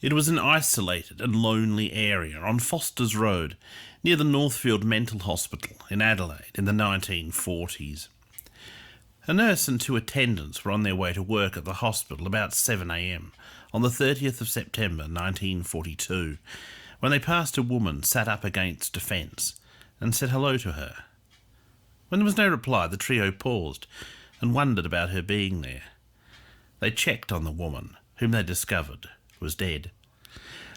It was an isolated and lonely area on Foster's Road, near the Northfield Mental Hospital in Adelaide in the 1940s. A nurse and two attendants were on their way to work at the hospital about 7 a.m. on the 30th of September 1942, when they passed a woman sat up against a fence and said hello to her. When there was no reply, the trio paused and wondered about her being there. They checked on the woman, whom they discovered was dead.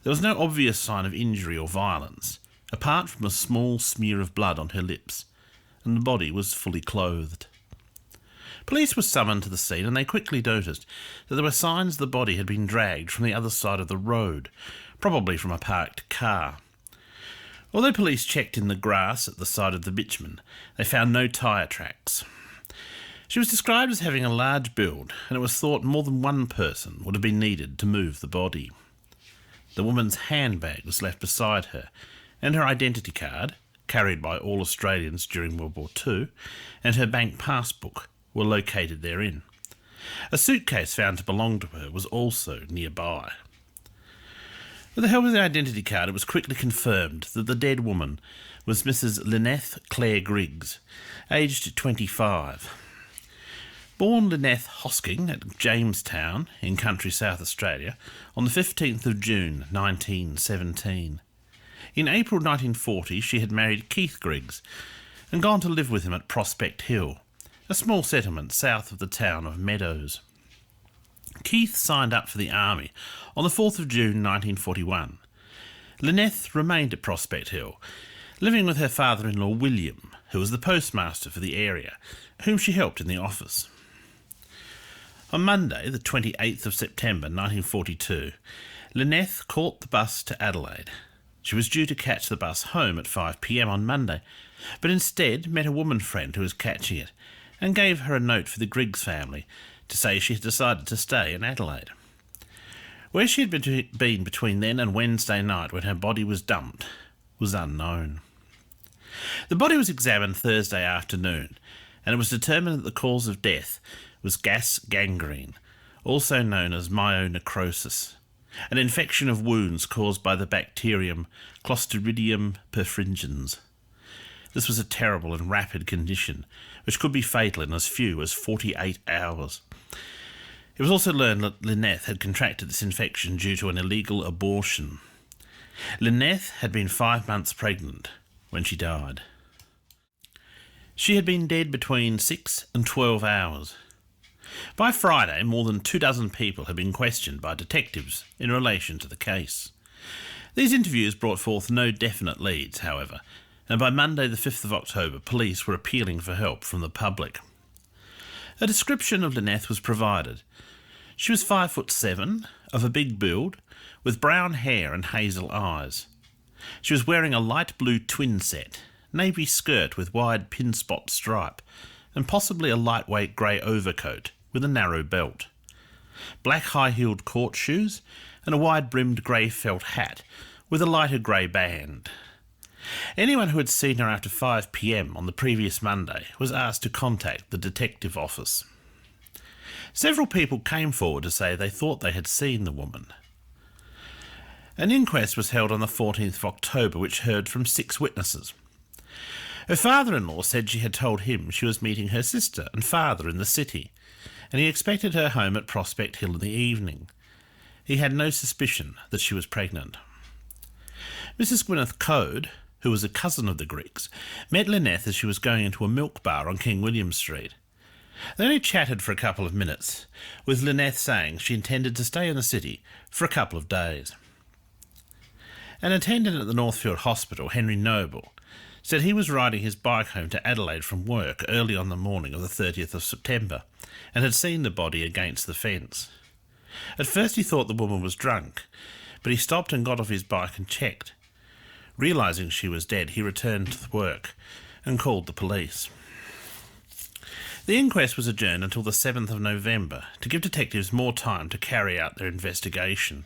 There was no obvious sign of injury or violence, apart from a small smear of blood on her lips, and the body was fully clothed. Police were summoned to the scene, and they quickly noticed that there were signs the body had been dragged from the other side of the road, probably from a parked car. Although police checked in the grass at the side of the bitumen, they found no tyre tracks. She was described as having a large build, and it was thought more than one person would have been needed to move the body. The woman's handbag was left beside her, and her identity card, carried by all Australians during World War II, and her bank passbook were located therein. A suitcase found to belong to her was also nearby. With the help of the identity card, it was quickly confirmed that the dead woman was Mrs. Lynneth Griggs, aged 25. Born Lynneth Hosking at Jamestown in country South Australia on the 15th of June 1917. In April 1940 she had married Keith Griggs and gone to live with him at Prospect Hill, a small settlement south of the town of Meadows. Keith signed up for the army on the 4th of June 1941. Lynneth remained at Prospect Hill, living with her father-in-law William, who was the postmaster for the area, whom she helped in the office. On Monday, the 28th of September 1942, Lynneth caught the bus to Adelaide. She was due to catch the bus home at 5 p.m. on Monday, but instead met a woman friend who was catching it and gave her a note for the Griggs family to say she had decided to stay in Adelaide. Where she had been between then and Wednesday night when her body was dumped was unknown. The body was examined Thursday afternoon, and it was determined that the cause of death was gas gangrene, also known as myonecrosis, an infection of wounds caused by the bacterium Clostridium perfringens. This was a terrible and rapid condition, which could be fatal in as few as 48 hours. It was also learned that Lynneth had contracted this infection due to an illegal abortion. Lynneth had been 5 months pregnant when she died. She had been dead between 6 and 12 hours. By Friday, more than 24 people had been questioned by detectives in relation to the case. These interviews brought forth no definite leads, however, and by Monday the 5th of October, police were appealing for help from the public. A description of Lynneth was provided. She was 5'7", of a big build, with brown hair and hazel eyes. She was wearing a light blue twin set, navy skirt with wide pin-spot stripe, and possibly a lightweight grey overcoat with a narrow belt. Black high-heeled court shoes and a wide-brimmed grey felt hat with a lighter grey band. Anyone who had seen her after 5 p.m. on the previous Monday was asked to contact the detective office. Several people came forward to say they thought they had seen the woman. An inquest was held on the 14th of October, which heard from 6 witnesses. Her father-in-law said she had told him she was meeting her sister and father in the city, and he expected her home at Prospect Hill in the evening. He had no suspicion that she was pregnant. Mrs. Gwyneth Code, who was a cousin of the Griggs, met Lynneth as she was going into a milk bar on King William Street. They only chatted for a couple of minutes, with Lynneth saying she intended to stay in the city for a couple of days. An attendant at the Northfield Hospital, Henry Noble, said he was riding his bike home to Adelaide from work early on the morning of the 30th of September and had seen the body against the fence. At first he thought the woman was drunk, but he stopped and got off his bike and checked. Realising she was dead, he returned to work and called the police. The inquest was adjourned until the 7th of November to give detectives more time to carry out their investigation.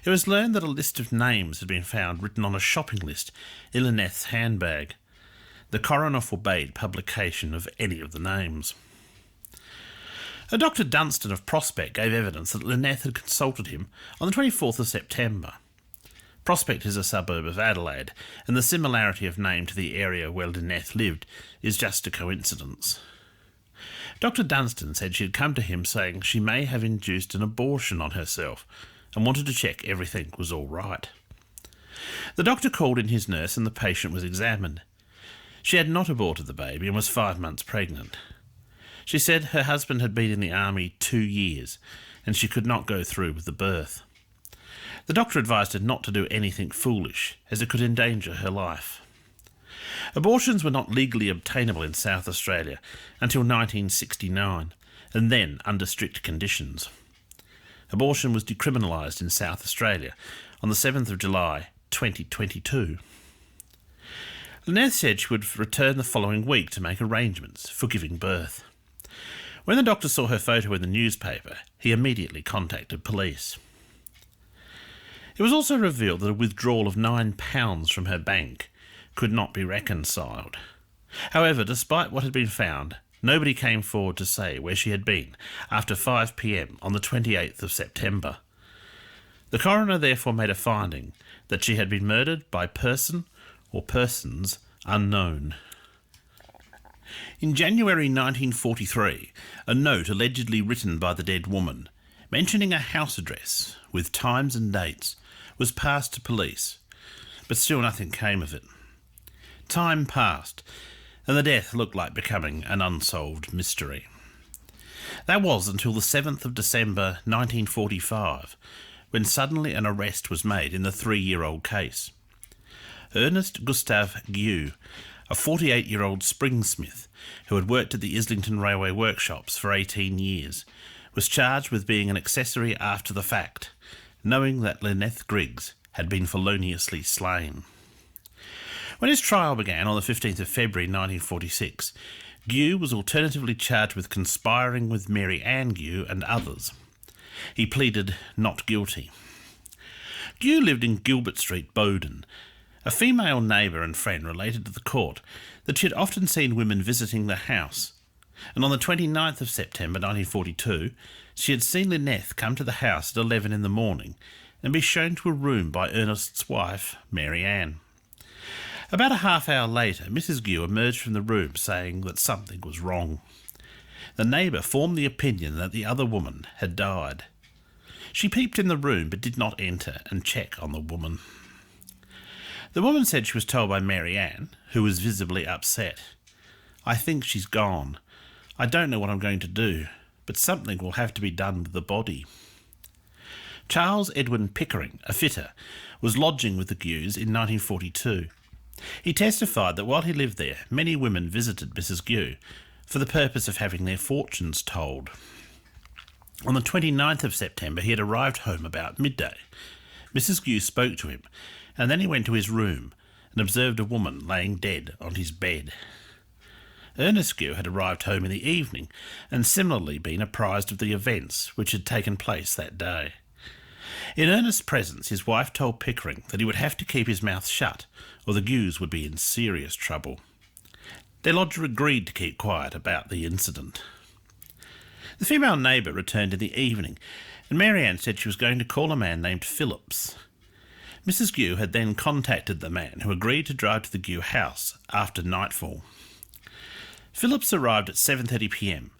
It was learned that a list of names had been found written on a shopping list in Lynneth's handbag. The coroner forbade publication of any of the names. A Dr. Dunstan of Prospect gave evidence that Lynneth had consulted him on the 24th of September. Prospect is a suburb of Adelaide, and the similarity of name to the area where Lynneth lived is just a coincidence. Dr. Dunstan said she had come to him saying she may have induced an abortion on herself and wanted to check everything was all right. The doctor called in his nurse and the patient was examined. She had not aborted the baby and was 5 months pregnant. She said her husband had been in the army 2 years and she could not go through with the birth. The doctor advised her not to do anything foolish, as it could endanger her life. Abortions were not legally obtainable in South Australia until 1969, and then under strict conditions. Abortion was decriminalised in South Australia on the 7th of July 2022. Lynneth said she would return the following week to make arrangements for giving birth. When the doctor saw her photo in the newspaper, he immediately contacted police. It was also revealed that a withdrawal of £9 from her bank could not be reconciled. However, despite what had been found, nobody came forward to say where she had been after 5 p.m. on the 28th of September. The coroner therefore made a finding that she had been murdered by person or persons unknown. In January 1943, a note allegedly written by the dead woman, mentioning a house address with times and dates, was passed to police, but still nothing came of it. Time passed, and the death looked like becoming an unsolved mystery. That was until the 7th of December 1945, when suddenly an arrest was made in the 3-year-old case. Ernest Gustav Gueux, a 48-year-old springsmith who had worked at the Islington Railway workshops for 18 years, was charged with being an accessory after the fact, knowing that Lynneth Griggs had been feloniously slain. When his trial began on the 15th of February 1946, Gueux was alternatively charged with conspiring with Mary Ann Gueux and others. He pleaded not guilty. Gueux lived in Gilbert Street, Bowden. A female neighbour and friend related to the court that she had often seen women visiting the house, and on the 29th of September 1942, she had seen Lynneth come to the house at 11 in the morning and be shown to a room by Ernest's wife, Mary Ann. About a half hour later, Mrs. Gueux emerged from the room saying that something was wrong. The neighbour formed the opinion that the other woman had died. She peeped in the room but did not enter and check on the woman. The woman said she was told by Mary Ann, who was visibly upset, "I think she's gone. I don't know what I'm going to do, but something will have to be done with the body." Charles Edwin Pickering, a fitter, was lodging with the Gueux in 1942. He testified that while he lived there, many women visited Mrs. Gueux for the purpose of having their fortunes told. On the 29th of September, he had arrived home about midday. Mrs. Gueux spoke to him, and then he went to his room and observed a woman laying dead on his bed. Ernest Gueux had arrived home in the evening and similarly been apprised of the events which had taken place that day. In Ernest's presence, his wife told Pickering that he would have to keep his mouth shut or the Gueux would be in serious trouble. Their lodger agreed to keep quiet about the incident. The female neighbour returned in the evening, and Mary Ann said she was going to call a man named Phillips. Mrs. Gueux had then contacted the man, who agreed to drive to the Gueux house after nightfall. Phillips arrived at 7:30 p.m,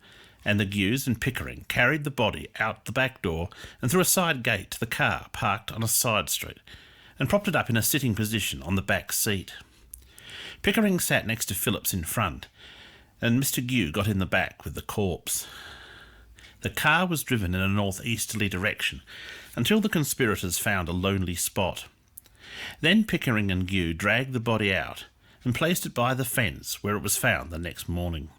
and the Gueux and Pickering carried the body out the back door and through a side gate to the car parked on a side street and propped it up in a sitting position on the back seat. Pickering sat next to Phillips in front, and Mr. Gueux got in the back with the corpse. The car was driven in a northeasterly direction until the conspirators found a lonely spot. Then Pickering and Gueux dragged the body out and placed it by the fence where it was found the next morning.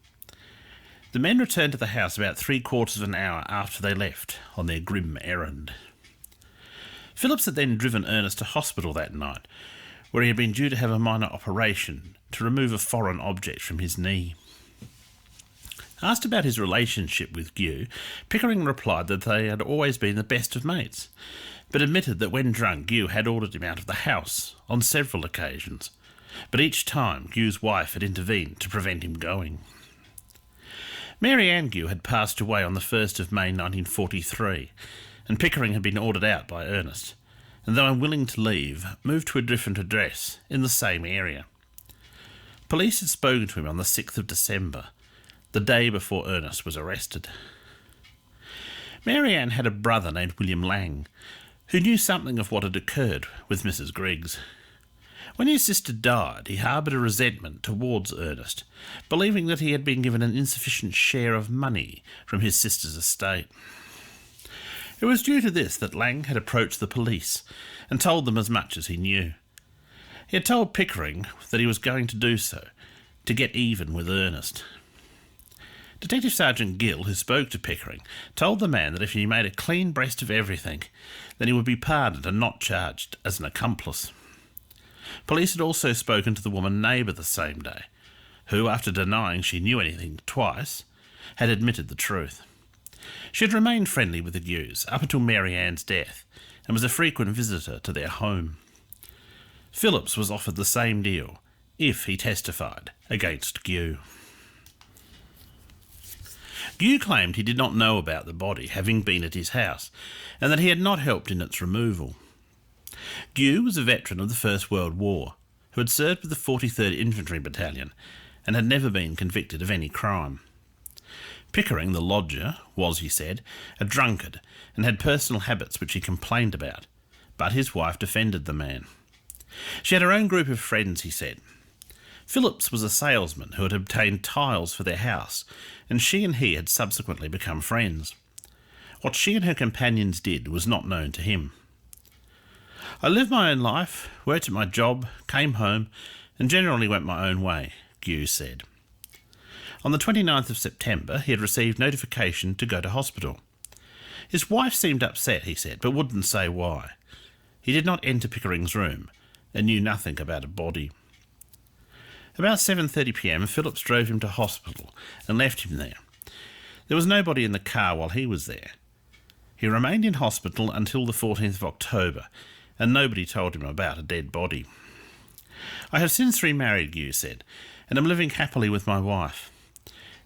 The men returned to the house about 3/4 of an hour after they left on their grim errand. Phillips had then driven Ernest to hospital that night, where he had been due to have a minor operation to remove a foreign object from his knee. Asked about his relationship with Gueux, Pickering replied that they had always been the best of mates, but admitted that when drunk Gueux had ordered him out of the house on several occasions, but each time Gueux's wife had intervened to prevent him going. Mary Ann Gue had passed away on the 1st of May 1943, and Pickering had been ordered out by Ernest, and though unwilling to leave, moved to a different address in the same area. Police had spoken to him on the 6th of December, the day before Ernest was arrested. Mary Ann had a brother named William Lang, who knew something of what had occurred with Mrs. Griggs. When his sister died, he harboured a resentment towards Ernest, believing that he had been given an insufficient share of money from his sister's estate. It was due to this that Lang had approached the police and told them as much as he knew. He had told Pickering that he was going to do so, to get even with Ernest. Detective Sergeant Gill, who spoke to Pickering, told the man that if he made a clean breast of everything, then he would be pardoned and not charged as an accomplice. Police had also spoken to the woman neighbour the same day, who, after denying she knew anything twice, had admitted the truth. She had remained friendly with the Gues up until Mary Ann's death, and was a frequent visitor to their home. Phillips was offered the same deal, if he testified against Gue. Gue claimed he did not know about the body, having been at his house, and that he had not helped in its removal. Gue was a veteran of the First World War, who had served with the 43rd Infantry Battalion, and had never been convicted of any crime. Pickering, the lodger, was, he said, a drunkard, and had personal habits which he complained about, but his wife defended the man. She had her own group of friends, he said. Phillips was a salesman who had obtained tiles for their house, and she and he had subsequently become friends. What she and her companions did was not known to him. I lived my own life, worked at my job, came home, and generally went my own way, Gue said. On the 29th of September, he had received notification to go to hospital. His wife seemed upset, he said, but wouldn't say why. He did not enter Pickering's room, and knew nothing about a body. About 7:30 p.m, Phillips drove him to hospital and left him there. There was nobody in the car while he was there. He remained in hospital until the 14th of October, and nobody told him about a dead body. I have since remarried, Gue said, and am living happily with my wife.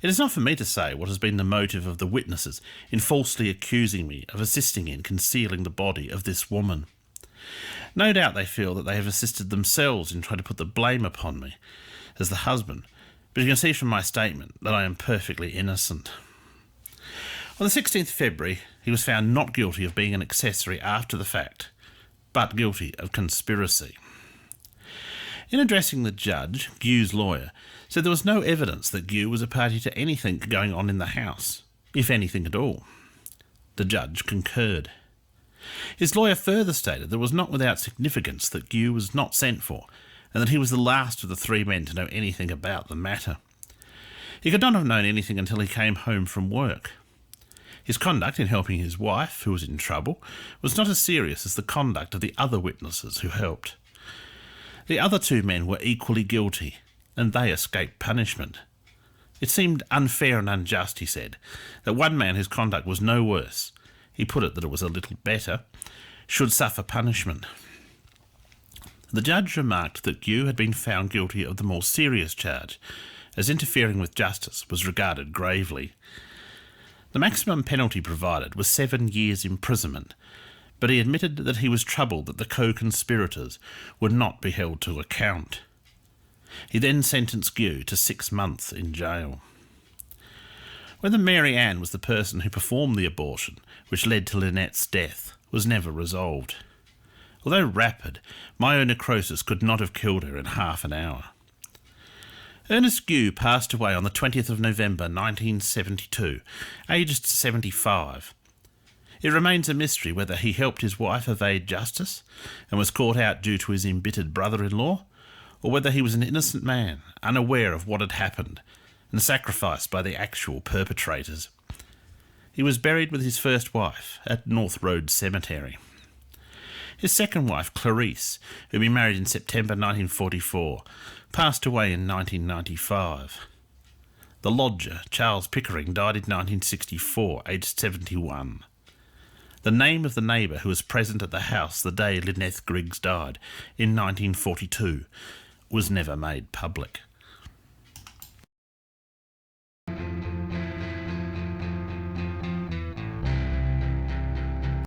It is not for me to say what has been the motive of the witnesses in falsely accusing me of assisting in concealing the body of this woman. No doubt they feel that they have assisted themselves in trying to put the blame upon me as the husband, but you can see from my statement that I am perfectly innocent. On the 16th of February, he was found not guilty of being an accessory after the fact, but guilty of conspiracy. In addressing the judge, Gue's lawyer said there was no evidence that Gue was a party to anything going on in the house, if anything at all. The judge concurred. His lawyer further stated that it was not without significance that Gue was not sent for, and that he was the last of the three men to know anything about the matter. He could not have known anything until he came home from work. His conduct in helping his wife, who was in trouble, was not as serious as the conduct of the other witnesses who helped. The other two men were equally guilty, and they escaped punishment. It seemed unfair and unjust, he said, that one man whose conduct was no worse, he put it that it was a little better, should suffer punishment. The judge remarked that Gue had been found guilty of the more serious charge, as interfering with justice was regarded gravely. The maximum penalty provided was 7 years' imprisonment, but he admitted that he was troubled that the co-conspirators would not be held to account. He then sentenced Gue to 6 months in jail. Whether Mary Ann was the person who performed the abortion which led to Lynneth's death was never resolved. Although rapid, myonecrosis could not have killed her in half an hour. Ernest Gue passed away on the 20th of November 1972, aged 75. It remains a mystery whether he helped his wife evade justice and was caught out due to his embittered brother-in-law, or whether he was an innocent man, unaware of what had happened, and sacrificed by the actual perpetrators. He was buried with his first wife at North Road Cemetery. His second wife, Clarice, who he married in September 1944, passed away in 1995. The lodger, Charles Pickering, died in 1964, aged 71. The name of the neighbour who was present at the house the day Lynneth Griggs died in 1942 was never made public.